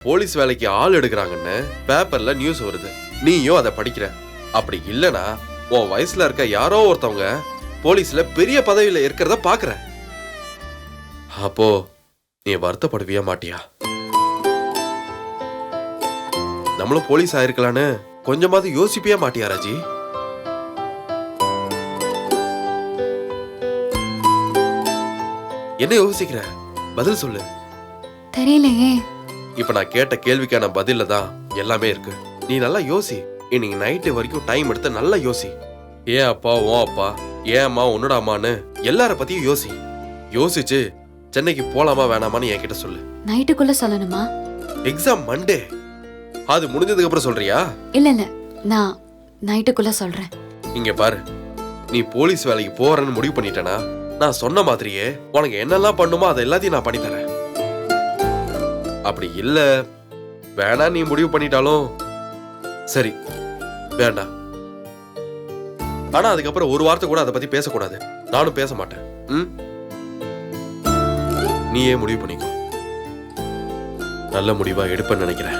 Police வேலைக்கு ஆள் எடுக்கிறாங்கன்னு பேப்பர்ல நியூஸ் வருது, நீயும் அதை படிக்கிற. அப்படி இல்லனா உன் வயசுல இருக்க யாரோ ஒருத்தவங்க போலீஸ்ல பெரிய பதவியில இருக்கிறத பாக்குற. அப்போ நீ வருத்தப்படுவியா மாட்டியா? நம்மளும் போலீஸ் ஆயிருக்கலான்னு கொஞ்சமாவது யோசிப்பியா மாட்டியா ராஜி? என்ன யோசிக்கிற? பதில் சொல்லு. தெரியலையே. இப்ப நான் கேட்ட கேள்விக்கான பதில்ல தான் எல்லாமே இருக்கு. நீ நல்லா யோசி. இன்னைக்கு நைட்டு வரைக்கும் டைம் எடுத்து நல்லா யோசி. ஏன் அப்பா உன் அப்பா, ஏன் அம்மா உன்னோட அம்மான்னு எல்லார பத்தியும் யோசி. யோசிச்சு சென்னைக்கு போலாமா வேணாமான்னு என்கிட்ட சொல்லு. நைட்டுக்குள்ள சொல்லணுமா? எக்ஸாம் மண்டே, அது முடிஞ்சதுக்கு அப்புறம் சொல்றியா? இல்ல நான் நைட்டுக்குள்ள சொல்றேன். இங்க பாரு, நீ போலீஸ் வேலைக்கு போறேன்னு முடிவு பண்ணிட்டேனா, நான் சொன்ன மாதிரியே உனக்கு என்னெல்லாம் பண்ணுமோ அதை எல்லாத்தையும் நான் பண்ணி தரேன். அப்படி இல்ல வேணா நீ முடிவு பண்ணிட்டாலும் சரி, வேண்டாம். ஆனா அதுக்கப்புறம் ஒரு வார்த்தை கூட அதை பத்தி பேசக்கூடாது. நானும் பேச மாட்டேன். நீயே முடிவு பண்ணிக்கோ. நல்ல முடிவா எடுப்பேன்னு நினைக்கிறேன்.